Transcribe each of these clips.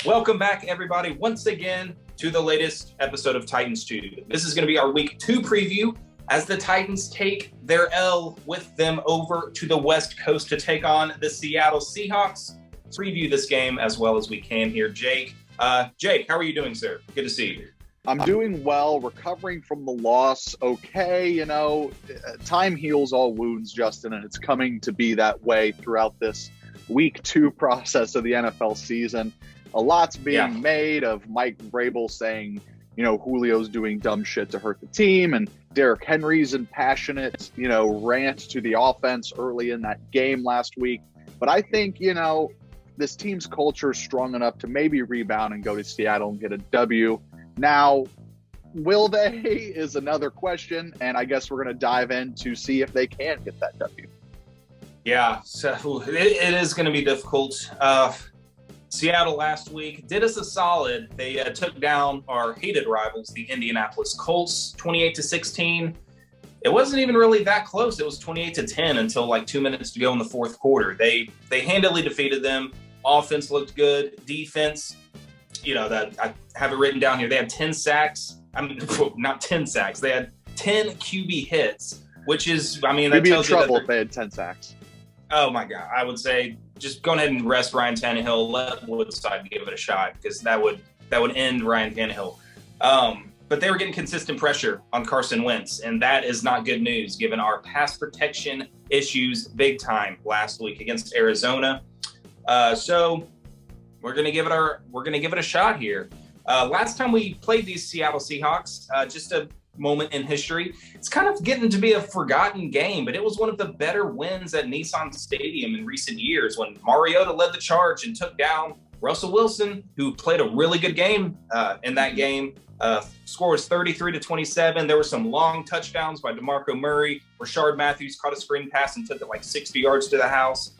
Welcome back, everybody, once again to the latest episode of Titans 2. This is going to be our Week 2 preview as the Titans take their L with them over to the West Coast to take on the Seattle Seahawks. Preview this game as well as we can here. Jake, how are you doing, sir? Good to see you. I'm doing well, recovering from the loss. Okay, time heals all wounds, Justin, and it's coming to be that way throughout this Week 2 process of the NFL season. A lot's being made of Mike Vrabel saying, Julio's doing dumb shit to hurt the team, and Derrick Henry's impassionate, rant to the offense early in that game last week. But I think, this team's culture is strong enough to maybe rebound and go to Seattle and get a W. Now, will they is another question, and I guess we're going to dive in to see if they can get that W. Yeah, so it is going to be difficult. Seattle last week did us a solid. They took down our hated rivals, the Indianapolis Colts, 28-16. It wasn't even really that close. It was 28-10 until like 2 minutes to go in the fourth quarter. They handily defeated them. Offense looked good. Defense, that I have it written down here. They had 10 sacks. I mean, not 10 sacks. They had 10 QB hits, which is, that You'd be in tells you trouble if they had 10 sacks. Oh my God. I would say just go ahead and rest Ryan Tannehill, let Woodside give it a shot, because that would end Ryan Tannehill. But they were getting consistent pressure on Carson Wentz, and that is not good news given our pass protection issues big time last week against Arizona. So we're gonna give it a shot here. Last time we played these Seattle Seahawks, just a moment in history. It's kind of getting to be a forgotten game, but it was one of the better wins at Nissan Stadium in recent years when Mariota led the charge and took down Russell Wilson, who played a really good game in that game. Score was 33-27. There were some long touchdowns by DeMarco Murray. Rashard Matthews caught a screen pass and took it like 60 yards to the house.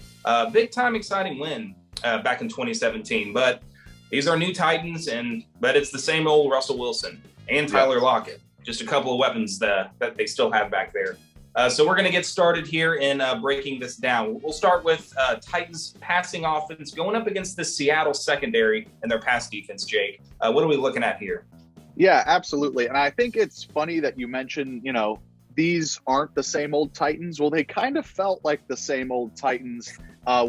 Big time exciting win back in 2017. But these are new Titans, but it's the same old Russell Wilson and Tyler Lockett. Just a couple of weapons that they still have back there. So we're going to get started here in breaking this down. We'll start with Titans passing offense going up against the Seattle secondary and their pass defense, Jake. What are we looking at here? Yeah, absolutely. And I think it's funny that you mentioned, these aren't the same old Titans. Well, they kind of felt like the same old Titans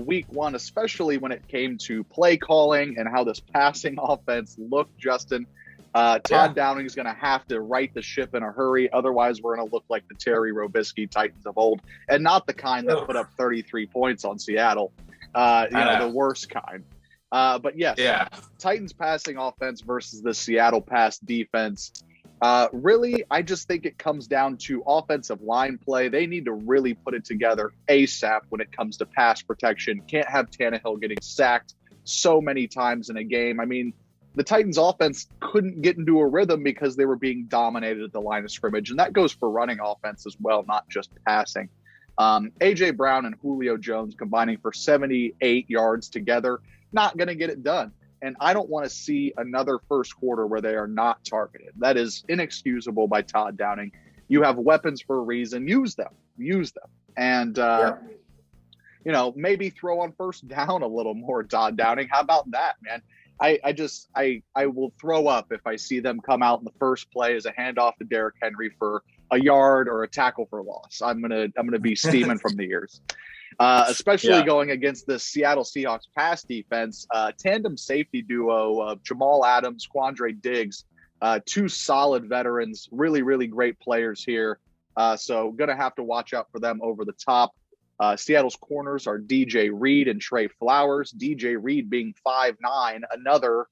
week one, especially when it came to play calling and how this passing offense looked, Justin. Todd Downing is going to have to right the ship in a hurry. Otherwise, we're going to look like the Terry Robisky Titans of old, and not the kind that put up 33 points on Seattle, the worst kind. But yes, Titans passing offense versus the Seattle pass defense. Really, I just think it comes down to offensive line play. They need to really put it together ASAP when it comes to pass protection. Can't have Tannehill getting sacked so many times in a game. The Titans offense couldn't get into a rhythm because they were being dominated at the line of scrimmage. And that goes for running offense as well, not just passing. A.J. Brown and Julio Jones combining for 78 yards together, not going to get it done. And I don't want to see another first quarter where they are not targeted. That is inexcusable by Todd Downing. You have weapons for a reason. Use them. And, maybe throw on first down a little more, Todd Downing. How about that, man? I will throw up if I see them come out in the first play as a handoff to Derrick Henry for a yard or a tackle for loss. I'm gonna be steaming from the ears, especially going against the Seattle Seahawks pass defense. Tandem safety duo of Jamal Adams, Quandre Diggs, two solid veterans, really, really great players here. So gonna have to watch out for them over the top. Seattle's corners are DJ Reed and Trey Flowers. DJ Reed being 5'9", another,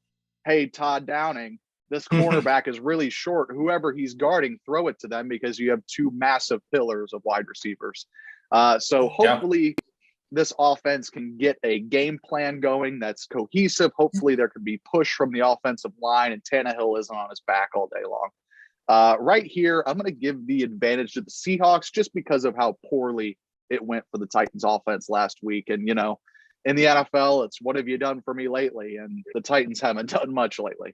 hey, Todd Downing, this cornerback is really short. Whoever he's guarding, throw it to them because you have two massive pillars of wide receivers. So hopefully this offense can get a game plan going that's cohesive. Hopefully there can be push from the offensive line and Tannehill isn't on his back all day long. Right here, I'm going to give the advantage to the Seahawks just because of how poorly it went for the Titans offense last week. And, in the NFL, it's what have you done for me lately? And the Titans haven't done much lately.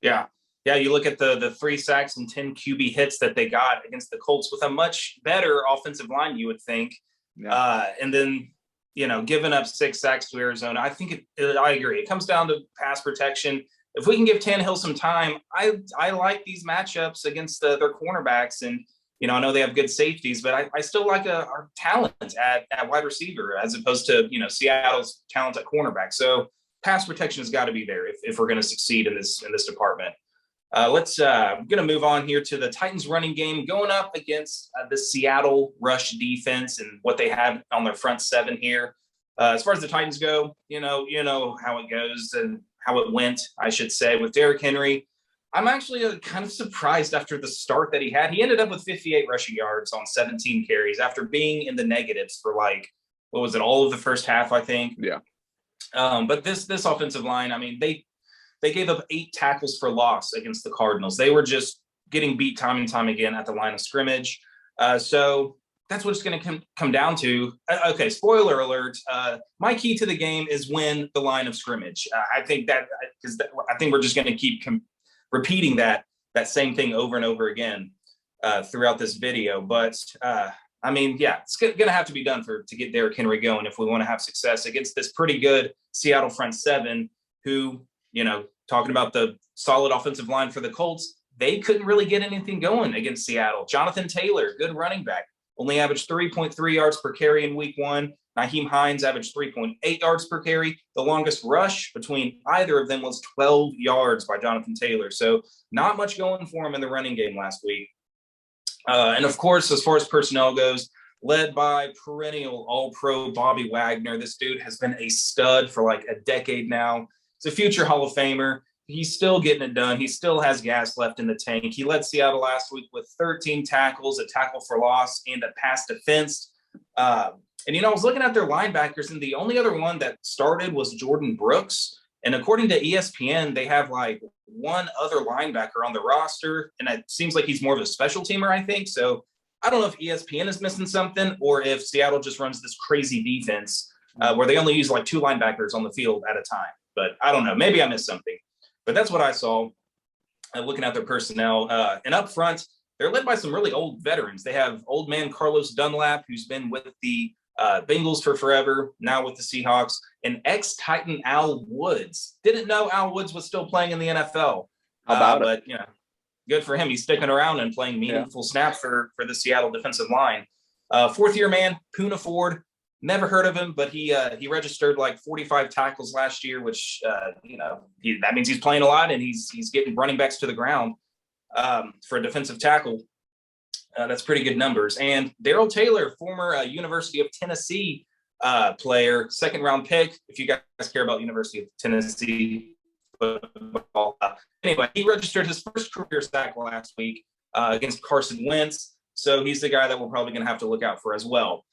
Yeah. You look at the 3 sacks and 10 QB hits that they got against the Colts with a much better offensive line, you would think. Yeah. And then giving up 6 sacks to Arizona. I think I agree. It comes down to pass protection. If we can give Tannehill some time, I like these matchups against their cornerbacks. And, I know they have good safeties, but I still like our talent at wide receiver as opposed to, Seattle's talent at cornerback. So pass protection has got to be there if we're going to succeed in this department. I'm going to move on here to the Titans running game going up against the Seattle rush defense and what they have on their front seven here. As far as the Titans go, you know how it goes and how it went, I should say, with Derrick Henry. I'm actually kind of surprised after the start that he had. He ended up with 58 rushing yards on 17 carries after being in the negatives for all of the first half, I think. Yeah. But this offensive line, I mean, they gave up 8 tackles for loss against the Cardinals. They were just getting beat time and time again at the line of scrimmage. So that's what it's going to come down to. Okay, spoiler alert. My key to the game is win the line of scrimmage. I think we're just going to keep repeating that same thing over and over again throughout this video. But I mean, yeah, it's going to have to be done to get Derrick Henry going if we want to have success against this pretty good Seattle front seven who, talking about the solid offensive line for the Colts, they couldn't really get anything going against Seattle. Jonathan Taylor, good running back, only averaged 3.3 yards per carry in week 1. Nyheim Hines averaged 3.8 yards per carry. The longest rush between either of them was 12 yards by Jonathan Taylor. So not much going for him in the running game last week. And of course, as far as personnel goes, led by perennial All-Pro Bobby Wagner. This dude has been a stud for like a decade now. He's a future Hall of Famer. He's still getting it done. He still has gas left in the tank. He led Seattle last week with 13 tackles, a tackle for loss, and a pass defense. And I was looking at their linebackers, and the only other one that started was Jordan Brooks. And according to ESPN, they have like one other linebacker on the roster, and it seems like he's more of a special teamer, I think. So I don't know if ESPN is missing something or if Seattle just runs this crazy defense where they only use like 2 linebackers on the field at a time. But I don't know. Maybe I missed something. But that's what I saw looking at their personnel. And up front, they're led by some really old veterans. They have old man Carlos Dunlap, who's been with the Bengals for forever, now with the Seahawks, and ex-Titan Al Woods. Didn't know Al Woods was still playing in the NFL. How about it? But, good for him. He's sticking around and playing meaningful snaps for the Seattle defensive line. Fourth-year man, Poona Ford. Never heard of him, but he registered like 45 tackles last year, which that means he's playing a lot and he's getting running backs to the ground for a defensive tackle. That's pretty good numbers. And Darrell Taylor, former University of Tennessee player, 2nd-round pick. If you guys care about University of Tennessee football, anyway, he registered his first career sack last week against Carson Wentz. So he's the guy that we're probably going to have to look out for as well.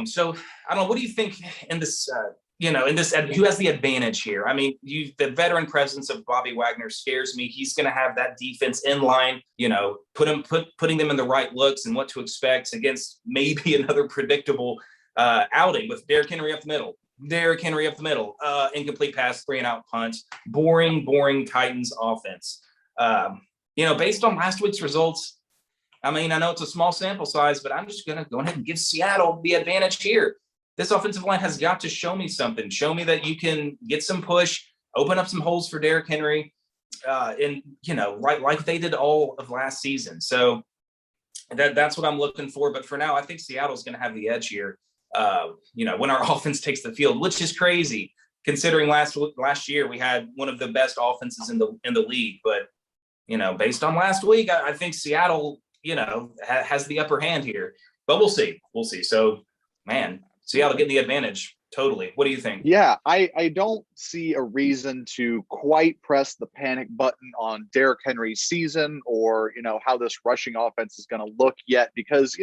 So I don't know. What do you think in this, who has the advantage here? I mean, the veteran presence of Bobby Wagner scares me. He's going to have that defense in line, putting them in the right looks and what to expect against maybe another predictable outing with Derrick Henry up the middle. Incomplete pass, 3-and-out punt. Boring Titans offense. Based on last week's results, I mean, I know it's a small sample size, but I'm just going to go ahead and give Seattle the advantage here. This offensive line has got to show me something. Show me that you can get some push, open up some holes for Derrick Henry, like they did all of last season. So that's what I'm looking for. But for now, I think Seattle's going to have the edge here, when our offense takes the field, which is crazy considering last year we had one of the best offenses in the league. But, based on last week, I think Seattle – has the upper hand here, but we'll see. So, man, Seattle getting the advantage. Totally. What do you think? Yeah, I don't see a reason to quite press the panic button on Derrick Henry's season or, how this rushing offense is going to look yet, because,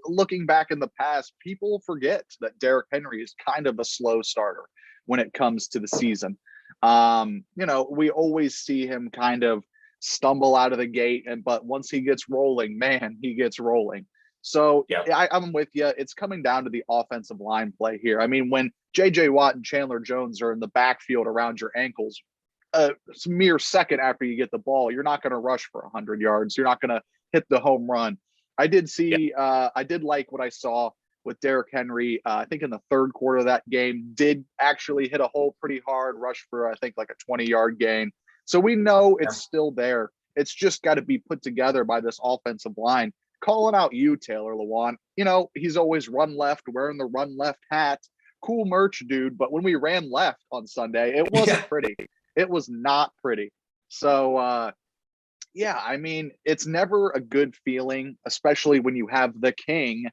looking back in the past, people forget that Derrick Henry is kind of a slow starter when it comes to the season. We always see him kind of stumble out of the gate, but once he gets rolling, man, he gets rolling. So yeah. I'm with you. It's coming down to the offensive line play here. I mean, when J.J. Watt and Chandler Jones are in the backfield around your ankles, a mere second after you get the ball, you're not going to rush for 100 yards. You're not going to hit the home run. I did like what I saw with Derrick Henry. I think in the third quarter of that game, did actually hit a hole pretty hard, rush for, I think, like a 20-yard gain. So we know it's still there. It's just got to be put together by this offensive line. Calling out you, Taylor Lewan. You know, he's always run left, wearing the run left hat. Cool merch, dude. But when we ran left on Sunday, it wasn't pretty. It was not pretty. So, yeah, I mean, it's never a good feeling, especially when you have the king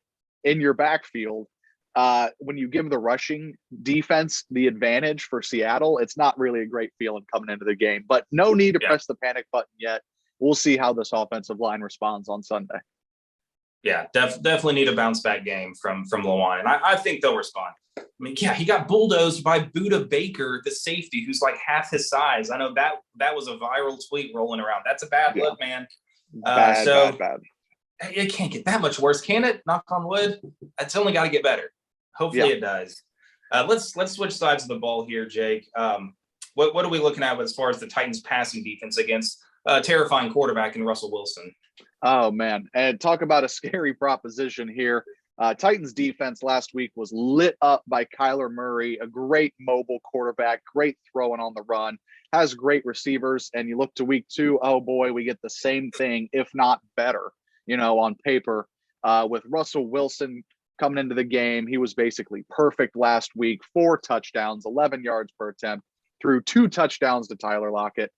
in your backfield. When you give the rushing defense the advantage for Seattle, it's not really a great feeling coming into the game. But no need to press the panic button yet. We'll see how this offensive line responds on Sunday. Yeah, definitely need a bounce back game from Lewan, and I think they'll respond. I mean, yeah, he got bulldozed by Budda Baker, the safety, who's like half his size. I know that was a viral tweet rolling around. That's a bad look, man. Bad. It can't get that much worse, can it? Knock on wood. It's only got to get better. Hopefully it does. Let's switch sides of the ball here, Jake. What are we looking at as far as the Titans' passing defense against a terrifying quarterback in Russell Wilson? Oh, man. And talk about a scary proposition here. Titans defense last week was lit up by Kyler Murray, a great mobile quarterback, great throwing on the run, has great receivers. And you look to week 2, oh boy, we get the same thing, if not better, you know, on paper. With Russell Wilson coming into the game, he was basically perfect last week, 4 touchdowns, 11 yards per attempt, threw 2 touchdowns to Tyler Lockett.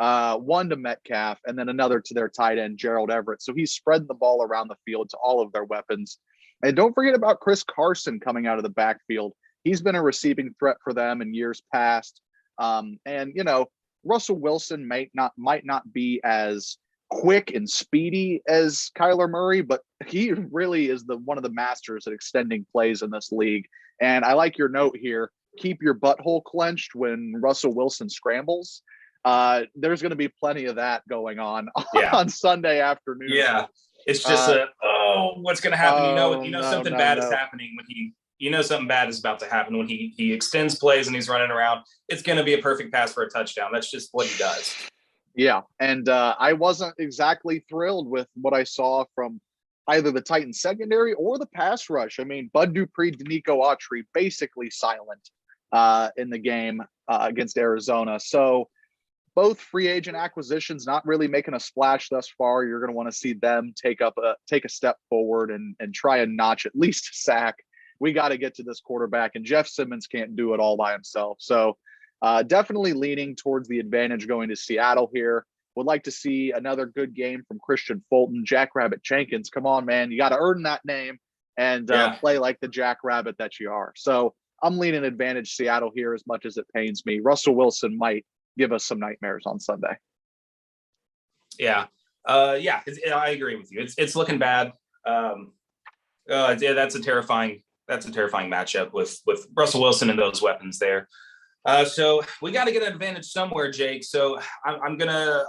1 to Metcalf, and then another to their tight end, Gerald Everett. So he's spreading the ball around the field to all of their weapons. And don't forget about Chris Carson coming out of the backfield. He's been a receiving threat for them in years past. And, you know, Russell Wilson might not be as quick and speedy as Kyler Murray, but he really is one of the masters at extending plays in this league. And I like your note here. Keep your butthole clenched when Russell Wilson scrambles. There's going to be plenty of that going on Sunday afternoon. Yeah, it's just what's going to happen? Something bad is happening when something bad is about to happen when he extends plays and he's running around. It's going to be a perfect pass for a touchdown. That's just what he does. Yeah, and I wasn't exactly thrilled with what I saw from either the Titans secondary or the pass rush. I mean, Bud Dupree, Denico Autry basically silent in the game against Arizona. So both free agent acquisitions not really making a splash thus far. You're going to want to see them take a step forward and try and notch at least a sack. We got to get to this quarterback, and Jeff Simmons can't do it all by himself. So definitely leaning towards the advantage going to Seattle here. Would like to see another good game from Christian Fulton. Jackrabbit Jenkins, come on, man. You got to earn that name and play like the Jackrabbit that you are. So I'm leaning advantage Seattle here as much as it pains me. Russell Wilson might give us some nightmares on Sunday. I agree with you. It's looking bad. That's a terrifying matchup with Russell Wilson and those weapons there. So we got to get an advantage somewhere, Jake. So I'm gonna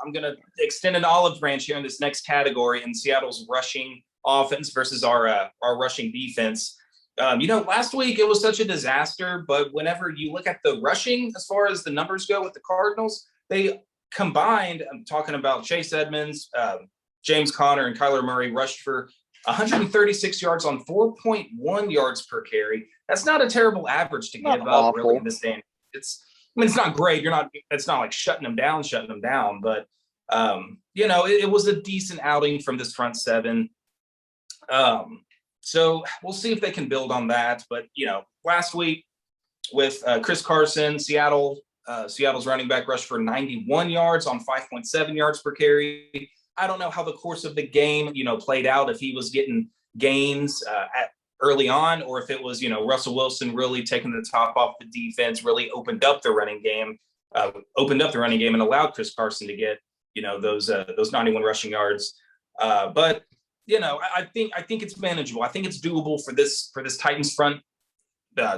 extend an olive branch here in this next category in Seattle's rushing offense versus our rushing defense. Last week it was such a disaster, but whenever you look at the rushing, as far as the numbers go with the Cardinals, they combined, I'm talking about Chase Edmonds, James Conner, and Kyler Murray rushed for 136 yards on 4.1 yards per carry. That's not a terrible average to give up really in this game. It's not great. It's not like shutting them down, but it was a decent outing from this front seven. So we'll see if they can build on that. But, last week with Chris Carson, Seattle's running back rushed for 91 yards on 5.7 yards per carry. I don't know how the course of the game, played out, if he was getting gains early on, or if it was, Russell Wilson really taking the top off the defense, really opened up the running game and allowed Chris Carson to get, those 91 rushing yards. But I think it's manageable. I think it's doable for this Titans front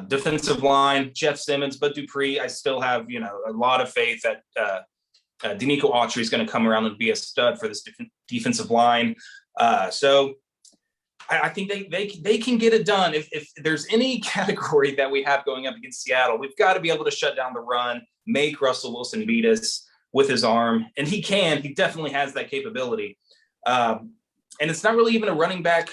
defensive line. Jeff Simmons, Bud Dupree. I still have a lot of faith that Denico Autry is going to come around and be a stud for this defensive line. So I think they can get it done. If there's any category that we have going up against Seattle, we've got to be able to shut down the run, make Russell Wilson beat us with his arm, and he can. He definitely has that capability. And it's not really even a running back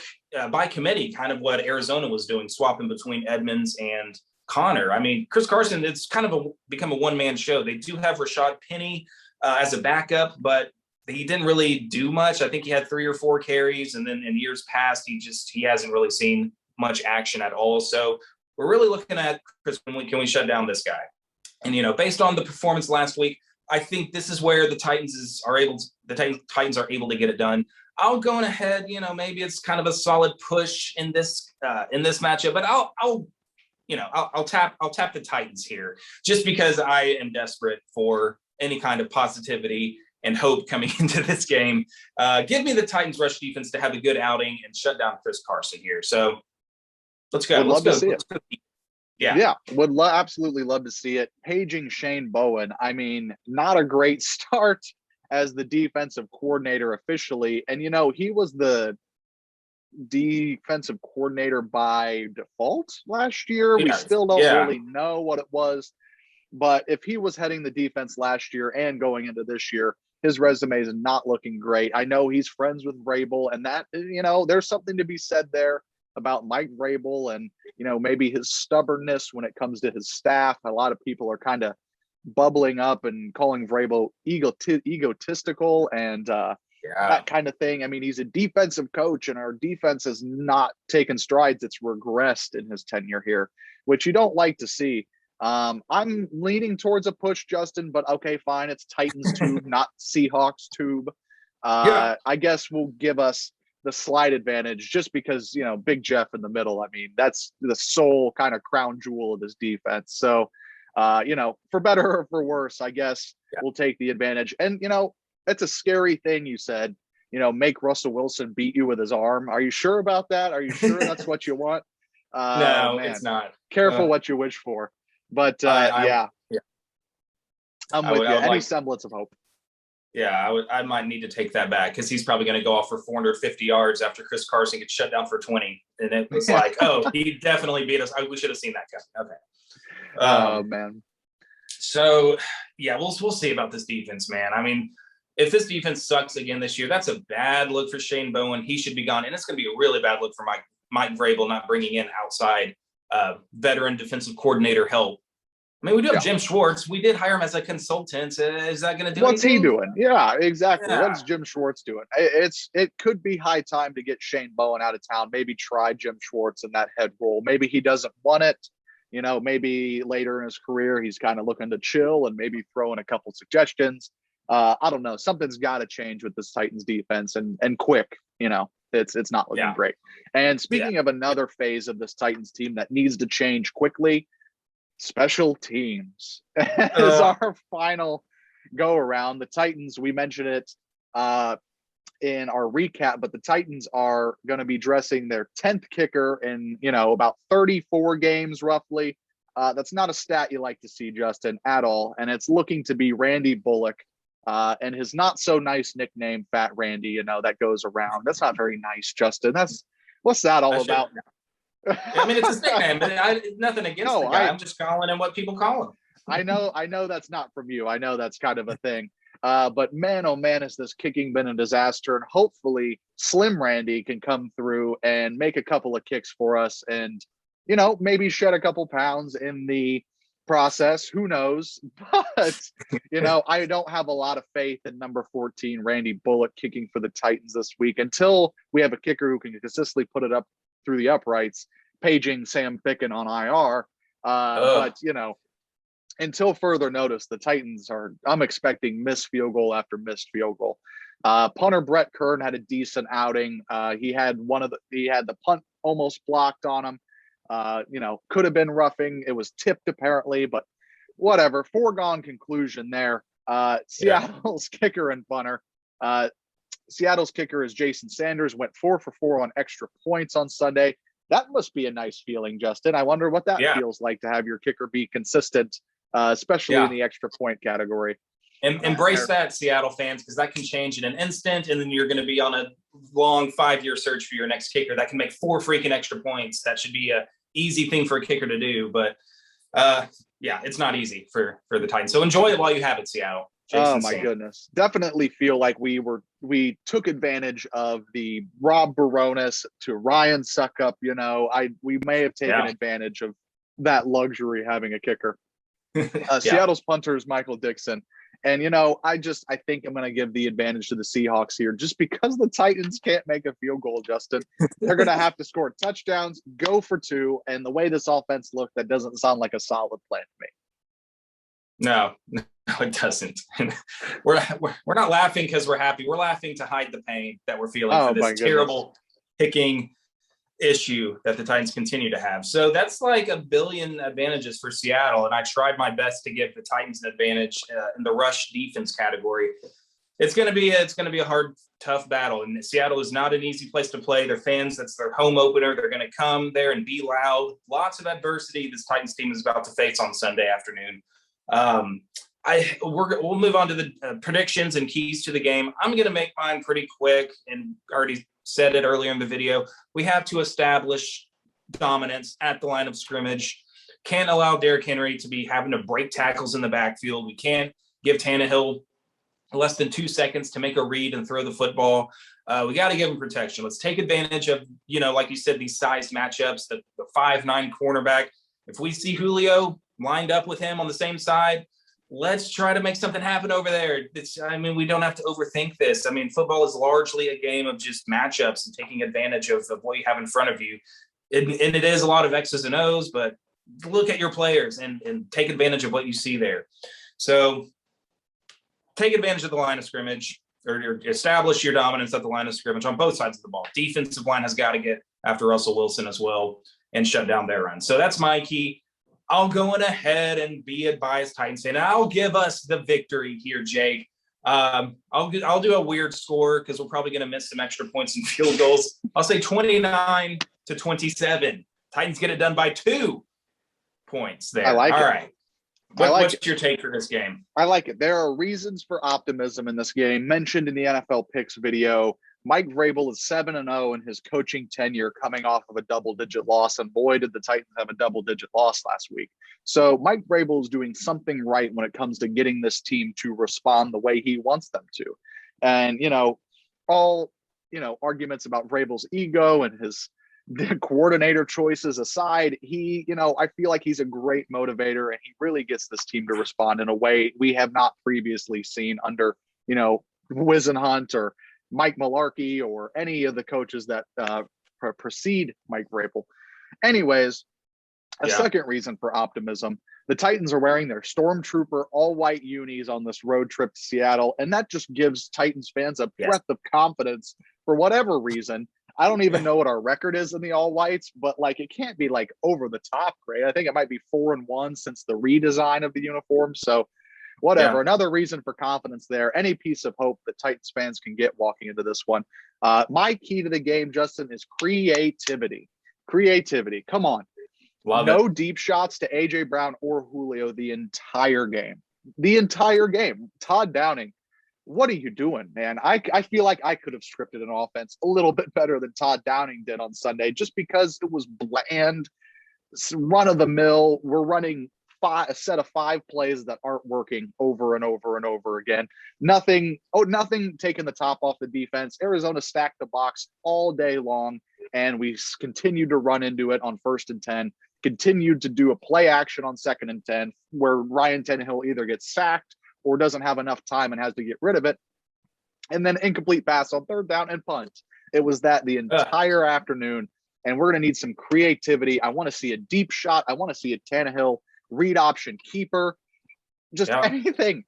by committee, kind of what Arizona was doing, swapping between Edmonds and Connor. I mean, Chris Carson, it's kind of become a one-man show. They do have Rashad Penny as a backup, but he didn't really do much. I think he had 3 or 4 carries, and then in years past, he hasn't really seen much action at all. So we're really looking at Chris, can we shut down this guy? And, based on the performance last week, I think this is where the Titans are able to get it done. I'll go ahead, maybe it's kind of a solid push in this matchup, but I'll tap the Titans here just because I am desperate for any kind of positivity and hope coming into this game. Give me the Titans rush defense to have a good outing and shut down Chris Carson here. So let's go. Would love to see it. Yeah. Would absolutely love to see it. Paging Shane Bowen. I mean, not a great start as the defensive coordinator officially. And, he was the defensive coordinator by default last year. We still don't really know what it was. But if he was heading the defense last year and going into this year, his resume is not looking great. I know he's friends with Vrabel, and that, there's something to be said there about Mike Vrabel and, maybe his stubbornness when it comes to his staff. A lot of people are kind of bubbling up and calling Vrabel egotistical and that kind of thing. I mean, he's a defensive coach, and our defense has not taken strides. It's regressed in his tenure here, which you don't like to see. I'm leaning towards a push, Justin, but okay, fine. It's Titans tube, not Seahawks tube. I guess will give us the slight advantage just because, Big Jeff in the middle. I mean, that's the sole kind of crown jewel of this defense. So, for better or for worse, I guess we'll take the advantage. And, it's a scary thing you said, make Russell Wilson beat you with his arm. Are you sure about that? Are you sure that's what you want? No, man. It's not. Careful what you wish for. But I'm with you. Any semblance of hope. Yeah, I might need to take that back because he's probably going to go off for 450 yards after Chris Carson gets shut down for 20. And it was like, oh, he definitely beat us. We should have seen that coming. Okay. Oh, man. So, we'll see about this defense, man. I mean, if this defense sucks again this year, that's a bad look for Shane Bowen. He should be gone. And it's going to be a really bad look for Mike Vrabel not bringing in outside veteran defensive coordinator help. I mean, we do have Jim Schwartz. We did hire him as a consultant. Is that going to do What's anything? he doing? Yeah, exactly. Yeah. What's Jim Schwartz doing? It could be high time to get Shane Bowen out of town. Maybe try Jim Schwartz in that head role. Maybe he doesn't want it. Maybe later in his career, he's kind of looking to chill and maybe throw in a couple suggestions. I don't know. Something's got to change with this Titans defense and quick. It's not looking great. And speaking of another phase of this Titans team that needs to change quickly, special teams is our final go around. The Titans, we mentioned it in our recap, but the Titans are going to be dressing their 10th kicker in, about 34 games roughly. That's not a stat you like to see, Justin, at all. And it's looking to be Randy Bullock and his not so nice nickname, Fat Randy, that goes around. That's not very nice, Justin. What's that all about? I mean, it's his nickname. Nothing against the guy. I'm just calling him what people call him. I know that's not from you. I know that's kind of a thing. But man, oh man, has this kicking been a disaster. And hopefully Slim Randy can come through and make a couple of kicks for us and, maybe shed a couple pounds in the process. Who knows? But, I don't have a lot of faith in number 14, Randy Bullock, kicking for the Titans this week until we have a kicker who can consistently put it up through the uprights, paging Sam Ficken on IR. But, until further notice, the Titans I'm expecting missed field goal after missed field goal. Punter Brett Kern had a decent outing. He had the punt almost blocked on him. Could have been roughing. It was tipped apparently, but whatever. Foregone conclusion there. Seattle's kicker and punter. Seattle's kicker is Jason Sanders, went 4 for 4 on extra points on Sunday. That must be a nice feeling, Justin. I wonder what that feels like to have your kicker be consistent, especially in the extra point category. Embrace that, Seattle fans, because that can change in an instant, and then you're going to be on a long 5-year search for your next kicker that can make 4 freaking extra points. That should be a easy thing for a kicker to do, but it's not easy for the Titans. So enjoy it while you have it, Seattle. Jason Oh my Sanders. goodness. Definitely feel like we took advantage of the Rob Baronis to Ryan Suckup, we may have taken Yeah. advantage of that luxury having a kicker. Yeah. Seattle's punter is Michael Dixon. And I think I'm going to give the advantage to the Seahawks here just because the Titans can't make a field goal, Justin. They're going to have to score touchdowns, go for two, and the way this offense looked, that doesn't sound like a solid plan to me. No, it doesn't. we're not laughing because we're happy. We're laughing to hide the pain that we're feeling Oh for my this goodness. terrible kicking issue that the Titans continue to have. So that's like a billion advantages for Seattle. And I tried my best to give the Titans an advantage in the rush defense category. It's going to be a hard, tough battle. And Seattle is not an easy place to play. Their fans, that's their home opener. They're going to come there and be loud. Lots of adversity this Titans team is about to face on Sunday afternoon. We'll move on to the predictions and keys to the game. I'm going to make mine pretty quick and already said it earlier in the video. We have to establish dominance at the line of scrimmage. Can't allow Derrick Henry to be having to break tackles in the backfield. We can't give Tannehill less than 2 seconds to make a read and throw the football. We got to give him protection. Let's take advantage of, like you said, these size matchups, the 5'9" cornerback. If we see Julio lined up with him on the same side, let's try to make something happen over there. We don't have to overthink this. Football is largely a game of just matchups and taking advantage of what you have in front of you. And it is a lot of X's and O's, but look at your players and take advantage of what you see there. So take advantage of the line of scrimmage or establish your dominance at the line of scrimmage on both sides of the ball. Defensive line has got to get after Russell Wilson as well and shut down their run. So that's my key. I'll go in ahead and be a biased Titans fan. I'll give us the victory here, Jake. I'll do a weird score because we're probably going to miss some extra points and field goals. I'll say 29-27. Titans get it done by 2 points there. I like it. All right. What's your take for this game? I like it. There are reasons for optimism in this game. Mentioned in the NFL Picks video, Mike Vrabel is 7-0 in his coaching tenure coming off of a double-digit loss, and boy, did the Titans have a double-digit loss last week. So Mike Vrabel is doing something right when it comes to getting this team to respond the way he wants them to. And, all, arguments about Vrabel's ego and his coordinator choices aside, I feel like he's a great motivator, and he really gets this team to respond in a way we have not previously seen under, Wisenhunt or Mike Mularkey or any of the coaches that precede Mike Vrabel. Anyways, a second reason for optimism, the Titans are wearing their Stormtrooper all-white unis on this road trip to Seattle, and that just gives Titans fans a breath of confidence for whatever reason. I don't even know what our record is in the all-whites, but it can't be over the top great. I think it might be 4-1 since the redesign of the uniform. So whatever. Yeah. Another reason for confidence there. Any piece of hope that Titans fans can get walking into this one. My key to the game, Justin, is creativity. Creativity. Come on. No deep shots to A.J. Brown or Julio the entire game. The entire game. Todd Downing, what are you doing, man? I feel like I could have scripted an offense a little bit better than Todd Downing did on Sunday just because it was bland, run-of-the-mill. We're running a set of 5 plays that aren't working over and over and over again. Nothing taking the top off the defense. Arizona stacked the box all day long, and we continued to run into it on 1st and 10, continued to do a play action on 2nd and 10 where Ryan Tannehill either gets sacked or doesn't have enough time and has to get rid of it, and then incomplete pass on 3rd down and punt. It was that the entire afternoon, and we're going to need some creativity. I want to see a deep shot. I want to see a Tannehill read option keeper, just anything,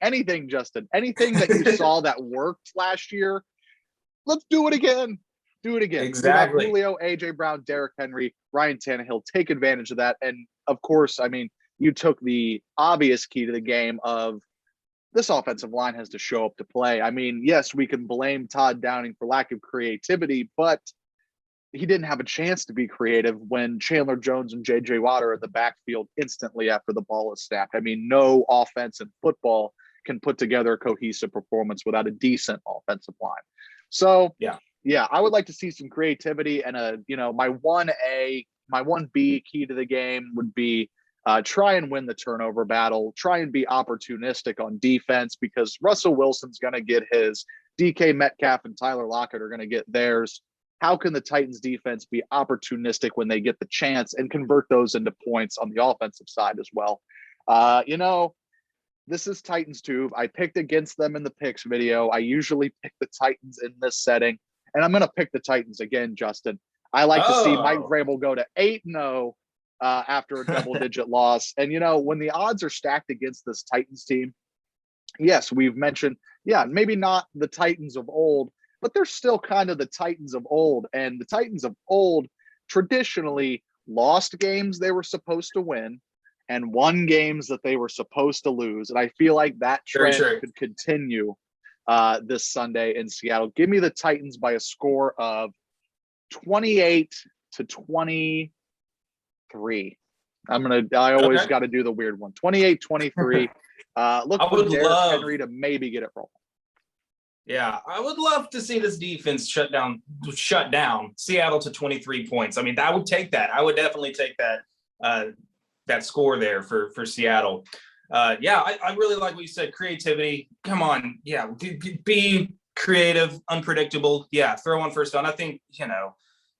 Justin, anything that you saw that worked last year. Let's do it again. Exactly. Julio, A.J. Brown, Derrick Henry, Ryan Tannehill, take advantage of that. And of course, you took the obvious key to the game of this offensive line has to show up to play. Yes, we can blame Todd Downing for lack of creativity, but he didn't have a chance to be creative when Chandler Jones and J.J. Watt are in the backfield instantly after the ball is snapped. No offense in football can put together a cohesive performance without a decent offensive line. So, I would like to see some creativity and my 1B key to the game would be Try and win the turnover battle. Try and be opportunistic on defense because Russell Wilson's going to get his. DK Metcalf and Tyler Lockett are going to get theirs. How can the Titans defense be opportunistic when they get the chance and convert those into points on the offensive side as well? This is Titans too. I picked against them in the picks video. I usually pick the Titans in this setting, and I'm going to pick the Titans again, Justin. I like to see Mike Vrabel go to 8-0 after a double-digit loss. And, when the odds are stacked against this Titans team, yes, we've mentioned, maybe not the Titans of old, but they're still kind of the Titans of old. And the Titans of old traditionally lost games they were supposed to win and won games that they were supposed to lose. And I feel like that trend could continue this Sunday in Seattle. Give me the Titans by a score of 28-23. I always got to do the weird one. 28-23. Look for Derrick Henry to maybe get it rolling. Yeah, I would love to see this defense shut down Seattle to 23 points. I mean, I would take that. I would definitely take that that score there for Seattle. I really like what you said. Creativity. Come on. Yeah, be creative, unpredictable. Yeah, throw on first down. I think,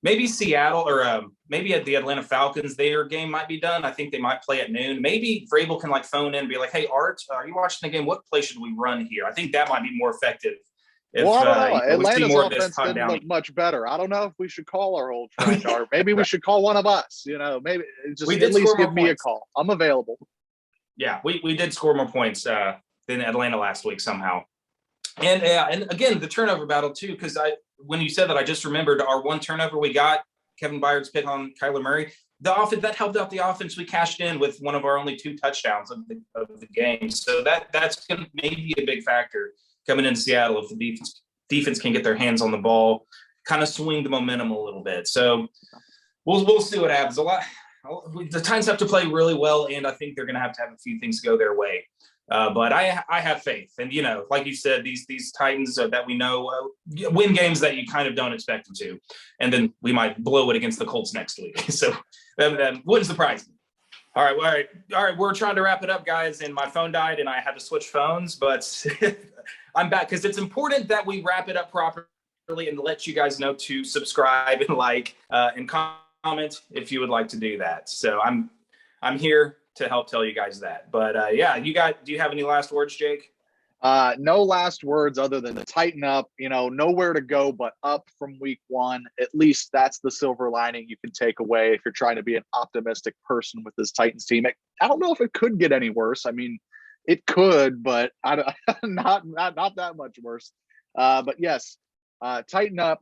maybe Seattle or maybe at the Atlanta Falcons, their game might be done. I think they might play at noon. Maybe Vrabel can phone in and be like, hey, Art, are you watching the game? What play should we run here? I think that might be more effective. I don't know. Atlanta's offense didn't look much better. I don't know if we should call our old friend, or maybe we should call one of us. Maybe just at least give me a call. I'm available. Yeah, we did score more points than Atlanta last week somehow. And again, the turnover battle too, because when you said that, I just remembered our one turnover we got, Kevin Byard's pick on Kyler Murray. The offense that helped out the offense. We cashed in with one of our only 2 touchdowns of the game. So that's going to maybe be a big factor coming into Seattle if the defense can get their hands on the ball, kind of swing the momentum a little bit. So we'll see what happens. The Titans have to play really well, and I think they're going to have a few things go their way. But I have faith. And, like you said, these Titans that we know win games that you kind of don't expect them to. And then we might blow it against the Colts next week. So that wouldn't surprise me. All right. We're trying to wrap it up, guys. And my phone died and I had to switch phones. But I'm back because it's important that we wrap it up properly and let you guys know to subscribe and like and comment if you would like to do that. So I'm here to help tell you guys that. But do you have any last words, Jake? No last words other than to tighten up, nowhere to go but up from week 1. At least that's the silver lining you can take away if you're trying to be an optimistic person with this Titans team. I don't know if it could get any worse. I mean, it could, but not that much worse. But yes, tighten up.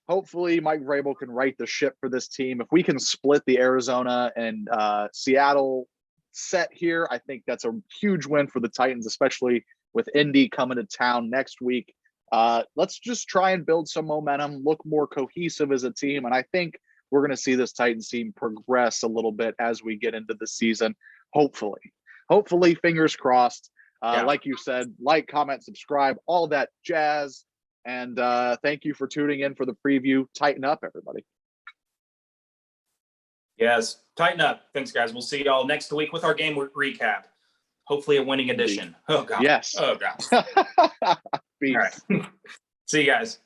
Hopefully Mike Vrabel can right the ship for this team. If we can split the Arizona and Seattle set here, I think that's a huge win for the Titans, especially with Indy coming to town next week. Let's just try and build some momentum, look more cohesive as a team. And I think we're going to see this Titans team progress a little bit as we get into the season. Hopefully, fingers crossed. Like you said, like, comment, subscribe, all that jazz. And thank you for tuning in for the preview. Tighten up, everybody. Yes, tighten up. Thanks, guys. We'll see y'all next week with our game recap. Hopefully a winning edition. Oh, God. Yes. Oh, God. Peace. All right. See you guys.